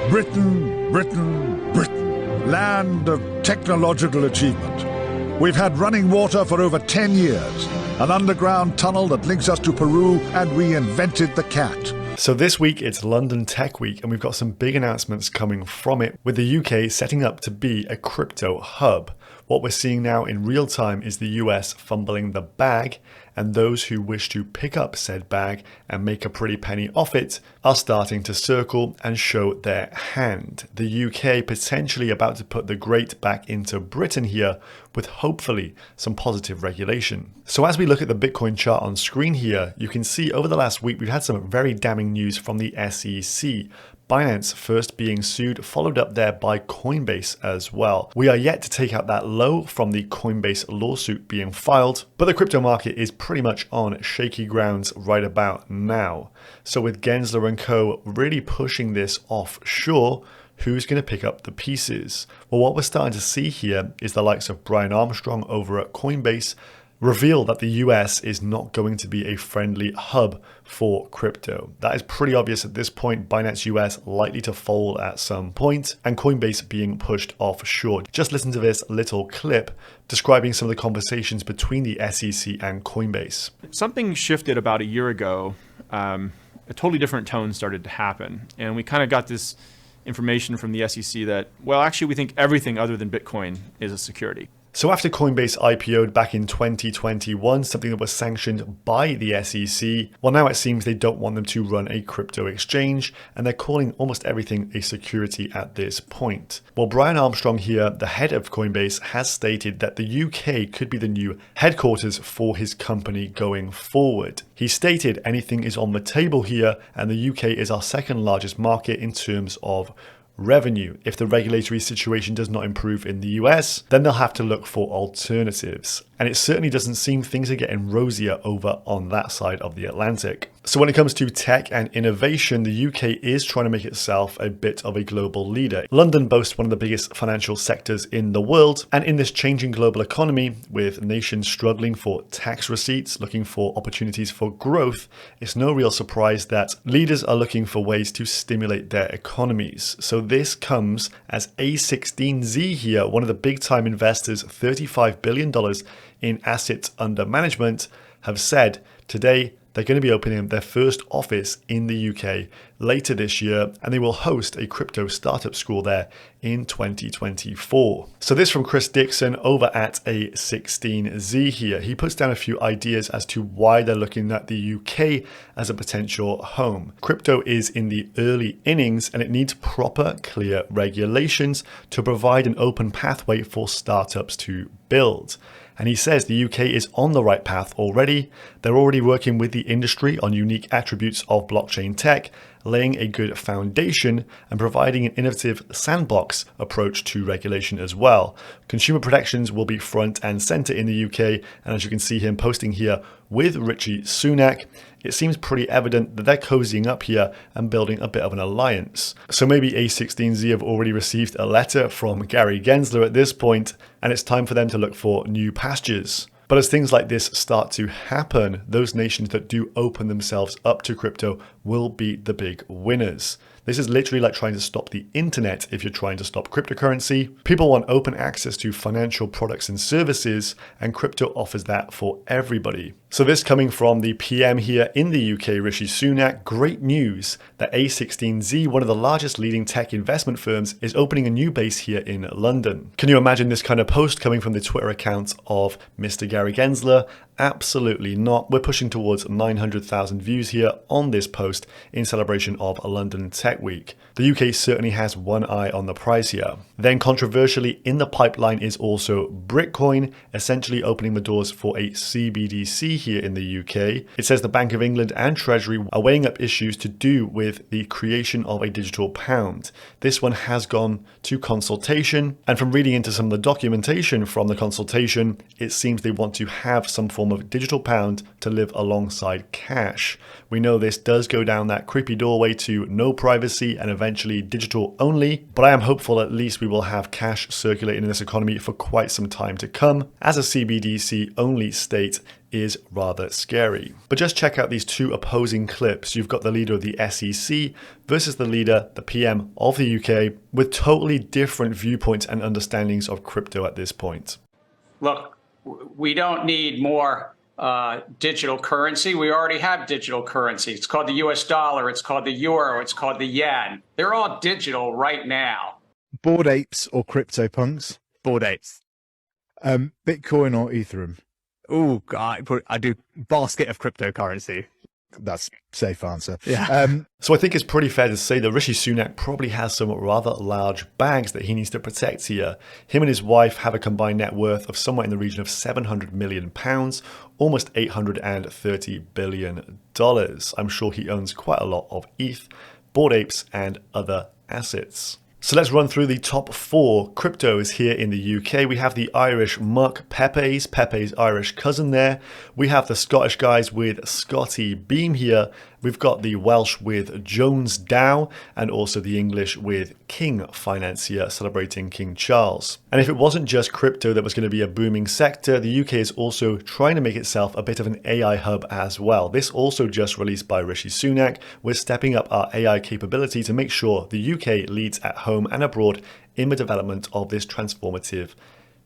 Britain, Britain, Britain, land of technological achievement. We've had running water for over 10 years, an underground tunnel that links us to Peru, and we invented the cat. So this week it's London Tech Week, and we've got some big announcements coming from it, with the UK setting up to be a crypto hub. What we're seeing now in real time is the US fumbling the bag, and those who wish to pick up said bag and make a pretty penny off it are starting to circle and show their hand. The UK potentially about to put the great back into Britain here, with hopefully some positive regulation. So as we look at the Bitcoin chart on screen here, you can see over the last week we've had some very damning news from the SEC. Binance first being sued, followed up there by Coinbase as well. We are yet to take out that low from the Coinbase lawsuit being filed, but the crypto market is pretty much on shaky grounds right about now. So with Gensler and co really pushing this offshore, who's going to pick up the pieces? Well, what we're starting to see here is the likes of Brian Armstrong over at Coinbase reveal that the US is not going to be a friendly hub for crypto. That is pretty obvious at this point. Binance US likely to fold at some point, and Coinbase being pushed offshore. Just listen to this little clip describing some of the conversations between the SEC and Coinbase. Something shifted about a year ago. A totally different tone started to happen, and we kind of got this information from the SEC that, well, actually we think everything other than Bitcoin is a security. So after Coinbase IPO'd back in 2021, something that was sanctioned by the SEC, well, now it seems they don't want them to run a crypto exchange, and they're calling almost everything a security at this point. Well, Brian Armstrong here, the head of Coinbase, has stated that the UK could be the new headquarters for his company going forward. He stated anything is on the table here, and the UK is our second largest market in terms of revenue. If the regulatory situation does not improve in the US, then they'll have to look for alternatives. And it certainly doesn't seem things are getting rosier over on that side of the Atlantic. So when it comes to tech and innovation, the UK is trying to make itself a bit of a global leader. London boasts one of the biggest financial sectors in the world, and in this changing global economy, with nations struggling for tax receipts, looking for opportunities for growth, it's no real surprise that leaders are looking for ways to stimulate their economies. So this comes as A16Z here, one of the big time investors, $35 billion in assets under management, have said today they're going to be opening their first office in the UK later this year, and they will host a crypto startup school there in 2024. So this from Chris Dixon over at A16Z here. He puts down a few ideas as to why they're looking at the UK as a potential home. Crypto is in the early innings, and it needs proper, clear regulations to provide an open pathway for startups to build. And he says the UK is on the right path already. They're already working with the industry on unique attributes of blockchain tech, laying a good foundation and providing an innovative sandbox approach to regulation as well. Consumer protections will be front and center in the UK, and as you can see him posting here with Rishi Sunak, it seems pretty evident that they're cozying up here and building a bit of an alliance. So maybe A16Z have already received a letter from Gary Gensler at this point, and it's time for them to look for new pastures. But as things like this start to happen, those nations that do open themselves up to crypto will be the big winners. This is literally like trying to stop the internet if you're trying to stop cryptocurrency. People want open access to financial products and services, and crypto offers that for everybody. So this coming from the PM here in the UK, Rishi Sunak, great news that A16Z, one of the largest leading tech investment firms, is opening a new base here in London. Can you imagine this kind of post coming from the Twitter account of Mr. Gary Gensler? Absolutely not. We're pushing towards 900,000 views here on this post in celebration of London Tech Week. The UK certainly has one eye on the prize here. Then controversially in the pipeline is also Bitcoin, essentially opening the doors for a CBDC here in the UK. It says the Bank of England and Treasury are weighing up issues to do with the creation of a digital pound. This one has gone to consultation, and from reading into some of the documentation from the consultation, it seems they want to have some form of digital pound to live alongside cash. We know this does go down that creepy doorway to no privacy and eventually digital only, but I am hopeful at least we will have cash circulating in this economy for quite some time to come, as a CBDC only state is rather scary. But just check out these two opposing clips. You've got the leader of the SEC versus the leader, the PM of the UK, with totally different viewpoints and understandings of crypto at this point. Look, we don't need more digital currency. We already have digital currency. It's called the US dollar. It's called the euro. It's called the yen. They're all digital right now. Bored apes or crypto punks? Bored apes. Bitcoin or Ethereum? Oh, God, I do basket of cryptocurrency. That's safe answer. Yeah. So I think it's pretty fair to say that Rishi Sunak probably has some rather large bags that he needs to protect here. Him and his wife have a combined net worth of somewhere in the region of £700 million, almost $830 billion. I'm sure he owns quite a lot of ETH, Bored Apes, and other assets. So let's run through the top 4 cryptos here in the UK. We have the Irish muck Pepe's Irish cousin there. We have the Scottish guys with Scotty Beam here. We've got the Welsh with Jones Dow, and also the English with King Financier, celebrating King Charles. And if it wasn't just crypto that was going to be a booming sector, the UK is also trying to make itself a bit of an AI hub as well. This also just released by Rishi Sunak. We're stepping up our AI capability to make sure the UK leads at home and abroad in the development of this transformative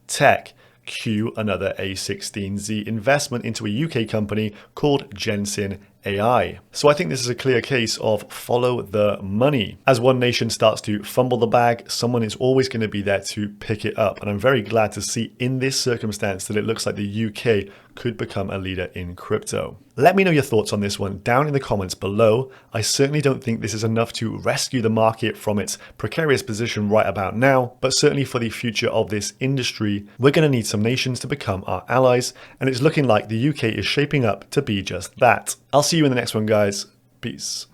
tech. Cue another A16Z investment into a UK company called Gensler AI. So I think this is a clear case of follow the money. As one nation starts to fumble the bag, someone is always going to be there to pick it up. And I'm very glad to see in this circumstance that it looks like the UK could become a leader in crypto. Let me know your thoughts on this one down in the comments below. I certainly don't think this is enough to rescue the market from its precarious position right about now, but certainly for the future of this industry, we're going to need some nations to become our allies, and it's looking like the UK is shaping up to be just that. I'll see you in the next one, guys. Peace.